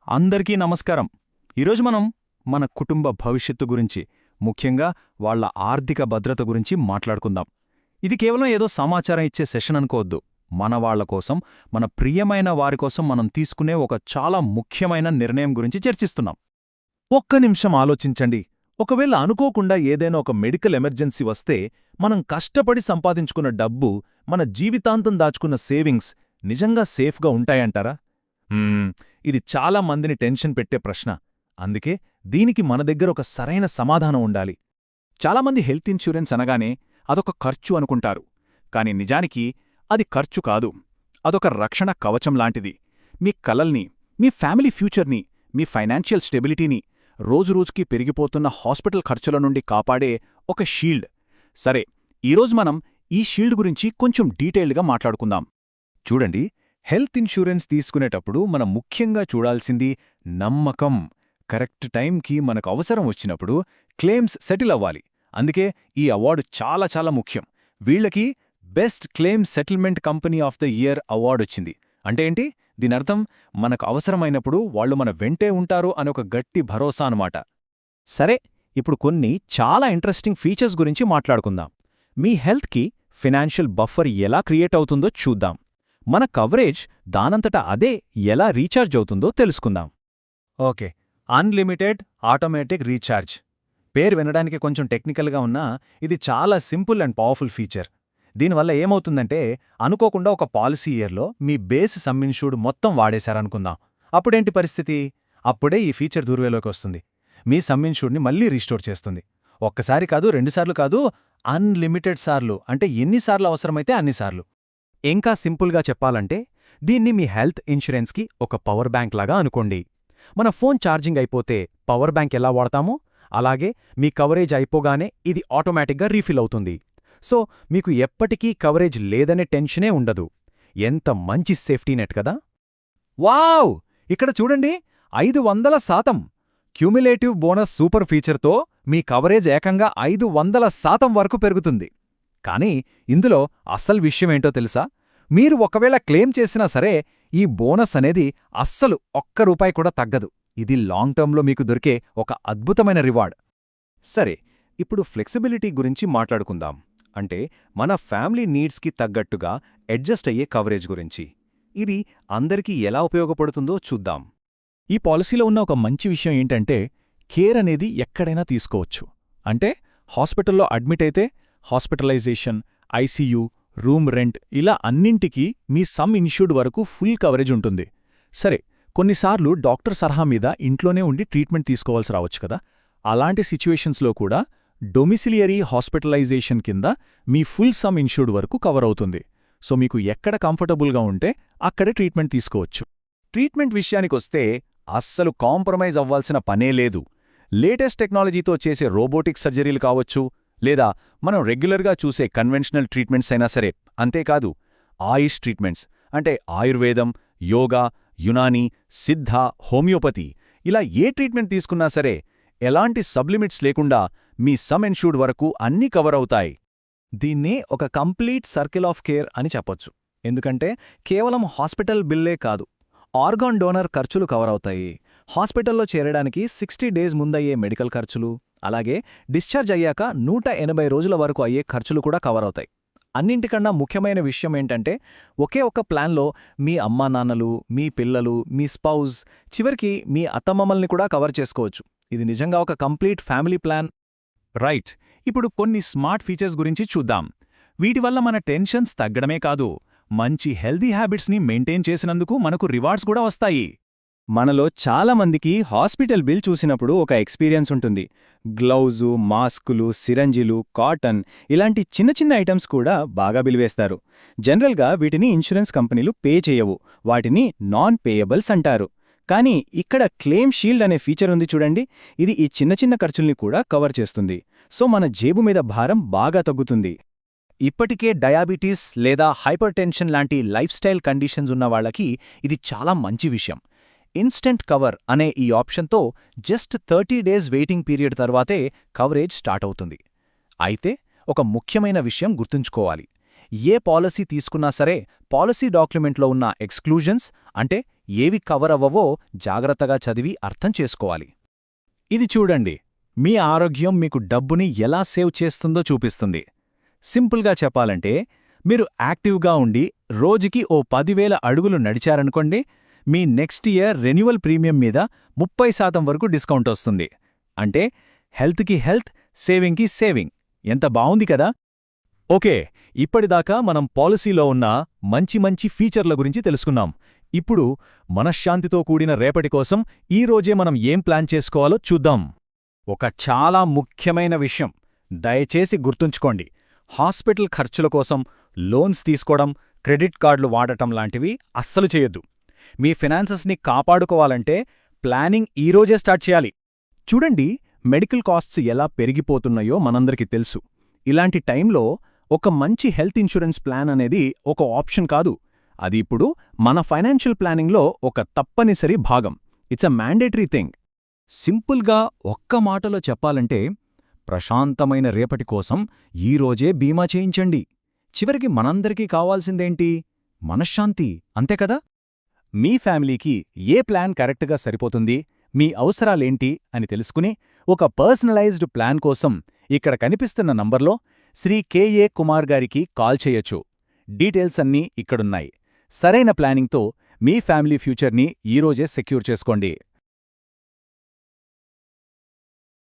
అందరికీ నమస్కారం. ఈరోజు మనం మన కుటుంబ భవిష్యత్తు గురించి, ముఖ్యంగా వాళ్ళ ఆర్థిక భద్రత గురించి మాట్లాడుకుందాం. ఇది కేవలం ఏదో సమాచారం ఇచ్చే సెషన్ అనుకోవద్దు. మన వాళ్ల కోసం, మన ప్రియమైన వారికోసం మనం తీసుకునే ఒక చాలా ముఖ్యమైన నిర్ణయం గురించి చర్చిస్తున్నాం. ఒక్క నిమిషం ఆలోచించండి. ఒకవేళ అనుకోకుండా ఏదైనా ఒక మెడికల్ ఎమర్జెన్సీ వస్తే, మనం కష్టపడి సంపాదించుకున్న డబ్బు, మన జీవితాంతం దాచుకున్న సేవింగ్స్ నిజంగా సేఫ్గా ఉంటాయంటారా? ఇది చాలా మందిని టెన్షన్ పెట్టే ప్రశ్న. అందుకే దీనికి మన దగ్గర ఒక సరైన సమాధానం ఉండాలి. చాలామంది హెల్త్ ఇన్సూరెన్స్ అనగానే అదొక ఖర్చు అనుకుంటారు. కాని నిజానికి అది ఖర్చు కాదు. అదొక రక్షణ కవచం లాంటిది. మీ కలల్ని, మీ ఫ్యామిలీ ఫ్యూచర్ని, మీ ఫైనాన్షియల్ స్టెబిలిటీని రోజురోజుకీ పెరిగిపోతున్న హాస్పిటల్ ఖర్చుల నుండి కాపాడే ఒక షీల్డ్. సరే, ఈరోజు మనం ఈ షీల్డ్ గురించి కొంచెం డీటెయిల్డ్గా మాట్లాడుకుందాం. చూడండి, హెల్త్ ఇన్సూరెన్స్ తీసుకునేటప్పుడు మనం ముఖ్యంగా చూడాల్సింది నమ్మకం. కరెక్ట్ టైంకి మనకు అవసరం వచ్చినప్పుడు క్లెయిమ్స్ సెటిల్ అవ్వాలి. అందుకే ఈ అవార్డు చాలా చాలా ముఖ్యం. వీళ్లకి best claim settlement company of the year అవార్డొచ్చింది. అంటే ఏంటి? దీనర్థం మనకు అవసరమైనప్పుడు వాళ్లు మన వెంటే ఉంటారు అని ఒక గట్టి భరోసా అన్నమాట. సరే, ఇప్పుడు కొన్ని చాలా ఇంట్రెస్టింగ్ ఫీచర్స్ గురించి మాట్లాడుకుందాం. మీ హెల్త్కి ఫినాన్షియల్ బఫర్ ఎలా క్రియేట్ అవుతుందో చూద్దాం. మన కవరేజ్ దానంతట అదే ఎలా రీఛార్జ్ అవుతుందో తెలుసుకుందాం. Okay, unlimited automatic recharge. పేరు వినడానికి కొంచెం టెక్నికల్గా ఉన్నా ఇది చాలా సింపుల్ అండ్ పవర్ఫుల్ ఫీచర్. దీనివల్ల ఏమవుతుందంటే, అనుకోకుండా ఒక పాలసీ ఇయర్లో మీ బేస్ సమ్ ఇన్సూర్డ్ మొత్తం వాడేశారనుకుందాం. అప్పుడేంటి పరిస్థితి? అప్పుడే ఈ ఫీచర్ దూర్వేలోకి వస్తుంది. మీ సమ్ ఇన్సూర్డ్ని మళ్లీ రీస్టోర్ చేస్తుంది. ఒక్కసారి కాదు, రెండుసార్లు కాదు, అన్లిమిటెడ్ సార్లు. అంటే ఎన్నిసార్లు అవసరమైతే అన్నిసార్లు. ఇంకా సింపుల్గా చెప్పాలంటే, దీన్ని మీ హెల్త్ ఇన్సూరెన్స్కి ఒక పవర్ బ్యాంక్ లాగా అనుకోండి. మన ఫోన్ ఛార్జింగ్ అయిపోతే పవర్ బ్యాంక్ ఎలా వాడతామో, అలాగే మీ కవరేజ్ అయిపోగానే ఇది ఆటోమేటిక్గా రీఫిల్ అవుతుంది. సో మీకు ఎప్పటికీ కవరేజ్ లేదనే టెన్షనే ఉండదు. ఎంత మంచి సేఫ్టీ నెట్ కదా! వావ్! ఇక్కడ చూడండి, 500% క్యూములేటివ్ బోనస్ సూపర్ ఫీచర్తో మీ కవరేజ్ ఏకంగా 500% వరకు పెరుగుతుంది. కానీ ఇందులో అస్సలు విషయమేంటో తెలుసా? మీరు ఒకవేళ క్లెయిమ్ చేసినా సరే, ఈ బోనస్ అనేది అస్సలు ఒక్క రూపాయి కూడా తగ్గదు. ఇది లాంగ్ టర్మ్లో మీకు దొరికే ఒక అద్భుతమైన రివార్డ్. సరే, ఇప్పుడు ఫ్లెక్సిబిలిటీ గురించి మాట్లాడుకుందాం. అంటే మన ఫ్యామిలీ నీడ్స్కి తగ్గట్టుగా అడ్జస్ట్ అయ్యే కవరేజ్ గురించి. ఇది అందరికీ ఎలా ఉపయోగపడుతుందో చూద్దాం. ఈ పాలసీలో ఉన్న ఒక మంచి విషయం ఏంటంటే, కేర్ అనేది ఎక్కడైనా తీసుకోవచ్చు. అంటే హాస్పిటల్లో అడ్మిట్ అయితే హాస్పిటలైజేషన్, ఐసీయూ, రూమ్ రెంట్ ఇలా అన్నింటికీ మీ సమ్ ఇన్సూర్డ్ వరకు ఫుల్ కవరేజ్ ఉంటుంది. సరే, కొన్నిసార్లు డాక్టర్ సలహా మీద ఇంట్లోనే ఉండి ట్రీట్మెంట్ తీసుకోవాల్సి రావచ్చు కదా! అలాంటి సిచ్యువేషన్స్లో కూడా డొమిసిలియరీ హాస్పిటలైజేషన్ కింద మీ ఫుల్ సమ్ ఇన్సూర్డ్ వరకు కవర్ అవుతుంది. సో మీకు ఎక్కడ కంఫర్టబుల్గా ఉంటే అక్కడే ట్రీట్మెంట్ తీసుకోవచ్చు. ట్రీట్మెంట్ విషయానికొస్తే అస్సలు కాంప్రమైజ్ అవ్వాల్సిన పనే లేదు. లేటెస్ట్ టెక్నాలజీతో చేసే రోబోటిక్ సర్జరీలు కావచ్చు, లేదా మనం రెగ్యులర్గా చూసే కన్వెన్షనల్ ట్రీట్మెంట్స్ అయినా సరే. అంతేకాదు, ఆయుష్ ట్రీట్మెంట్స్ అంటే ఆయుర్వేదం, యోగా, యునానీ, సిద్ధ, హోమియోపతి ఇలా ఏ ట్రీట్మెంట్ తీసుకున్నా సరే ఎలాంటి సబ్లిమిట్స్ లేకుండా మీ సమ్ ఇన్సూర్డ్ వరకు అన్నీ కవర్ అవుతాయి. దీన్నే ఒక కంప్లీట్ సర్కిల్ ఆఫ్ కేర్ అని చెప్పొచ్చు. ఎందుకంటే కేవలం హాస్పిటల్ బిల్లే కాదు, ఆర్గాన్ డోనర్ ఖర్చులు కవర్ అవుతాయి. హాస్పిటల్లో చేరడానికి 60 డేస్ ముందయ్యే మెడికల్ ఖర్చులు, అలాగే డిశ్చార్జ్ అయ్యాక 180 రోజుల వరకు అయ్యే ఖర్చులు కూడా కవర్ అవుతాయి. అన్నింటికన్నా ముఖ్యమైన విషయం ఏంటంటే, ఒకే ఒక్క ప్లాన్లో మీ అమ్మానాన్నలు, మీ పిల్లలు, మీ స్పౌజ్, చివరికి మీ అత్తమ్మమ్మల్ని కూడా కవర్ చేసుకోవచ్చు. ఇది నిజంగా ఒక కంప్లీట్ ఫ్యామిలీ ప్లాన్. రైట్, ఇప్పుడు కొన్ని స్మార్ట్ ఫీచర్స్ గురించి చూద్దాం. వీటి వల్ల మన టెన్షన్స్ తగ్గడమే కాదు, మంచి హెల్దీ హ్యాబిట్స్ని మెయింటైన్ చేసినందుకు మనకు రివార్డ్స్ కూడా వస్తాయి. మనలో చాలామందికి హాస్పిటల్ బిల్ చూసినప్పుడు ఒక ఎక్స్పీరియన్స్ ఉంటుంది. గ్లౌజు, మాస్కులు, సిరంజిలు, కాటన్ ఇలాంటి చిన్న చిన్న ఐటమ్స్ కూడా బాగా బిల్ వేస్తారు. జనరల్గా వీటిని ఇన్సూరెన్స్ కంపెనీలు పే చేయవు. వాటిని నాన్ పేయబుల్స్ అంటారు. కానీ ఇక్కడ క్లెయిమ్ షీల్డ్ అనే ఫీచర్ ఉంది చూడండి. ఇది ఈ చిన్న చిన్న ఖర్చుల్ని కూడా కవర్ చేస్తుంది. సో మన జేబు మీద భారం బాగా తగ్గుతుంది. ఇప్పటికే డయాబెటీస్ లేదా హైపర్ టెన్షన్ లాంటి లైఫ్ స్టైల్ కండిషన్స్ ఉన్న వాళ్ళకి ఇది చాలా మంచి విషయం. ఇన్స్టెంట్ కవర్ అనే ఈ ఆప్షన్తో జస్ట్ 30 డేస్ వెయిటింగ్ పీరియడ్ తర్వాతే కవరేజ్ స్టార్ట్ అవుతుంది. అయితే ఒక ముఖ్యమైన విషయం గుర్తుంచుకోవాలి. ఏ పాలసీ తీసుకున్నా సరే పాలసీ డాక్యుమెంట్లో ఉన్న ఎక్స్క్లూజన్స్ అంటే ఏవి కవర్ అవ్వవో జాగ్రత్తగా చదివి అర్థం చేసుకోవాలి. ఇది చూడండి, మీ ఆరోగ్యం మీకు డబ్బుని ఎలా సేవ్ చేస్తుందో చూపిస్తుంది. సింపుల్గా చెప్పాలంటే, మీరు యాక్టివ్గా ఉండి రోజుకి ఓ 10,000 అడుగులు నడిచారనుకోండి, మీ నెక్స్ట్ ఇయర్ రెన్యువల్ ప్రీమియం మీద 30% వరకు డిస్కౌంట్ వస్తుంది. అంటే హెల్త్కి హెల్త్, సేవింగ్కి సేవింగ్. ఎంత బావుంది కదా? ఓకే, ఇప్పటిదాకా మనం పాలసీలో ఉన్న మంచి ఫీచర్ల గురించి తెలుసుకున్నాం. ఇప్పుడు మనశ్శాంతితో కూడిన రేపటి కోసం ఈరోజే మనం ఏం ప్లాన్ చేసుకోవాలో చూద్దాం. ఒక చాలా ముఖ్యమైన విషయం దయచేసి గుర్తుంచుకోండి. హాస్పిటల్ ఖర్చుల కోసం లోన్స్ తీసుకోవడం, క్రెడిట్ కార్డులు వాడటం లాంటివి అస్సలు చేయొద్దు. మీ ఫినాన్సెస్ని కాపాడుకోవాలంటే ప్లానింగ్ ఈరోజే స్టార్ట్ చేయాలి. చూడండి, మెడికల్ కాస్ట్స్ ఎలా పెరిగిపోతున్నాయో మనందరికీ తెలుసు. ఇలాంటి టైంలో ఒక మంచి హెల్త్ ఇన్సూరెన్స్ ప్లాన్ అనేది ఒక ఆప్షన్ కాదు, అది ఇప్పుడు మన ఫైనాన్షియల్ ప్లానింగ్లో ఒక తప్పనిసరి భాగం. It's a mandatory thing. సింపుల్గా ఒక్క మాటలో చెప్పాలంటే, ప్రశాంతమైన రేపటి కోసం ఈరోజే బీమా చేయించండి. చివరికి మనందరికీ కావాల్సిందేంటి? మనశ్శాంతి, అంతే కదా? మీ ఫ్యామిలీకి ఏ ప్లాన్ కరెక్ట్గా సరిపోతుంది, మీ అవసరాలేంటి అని తెలుసుకుని ఒక పర్సనలైజ్డ్ ప్లాన్ కోసం ఇక్కడ కనిపిస్తున్న నంబర్లో శ్రీ కెఏ కుమార్ గారికి కాల్ చేయొచ్చు. డీటెయిల్స్ అన్నీ ఇక్కడున్నాయి. సరైన ప్లానింగ్తో మీ ఫ్యామిలీ ఫ్యూచర్ని ఈరోజే సెక్యూర్ చేసుకోండి.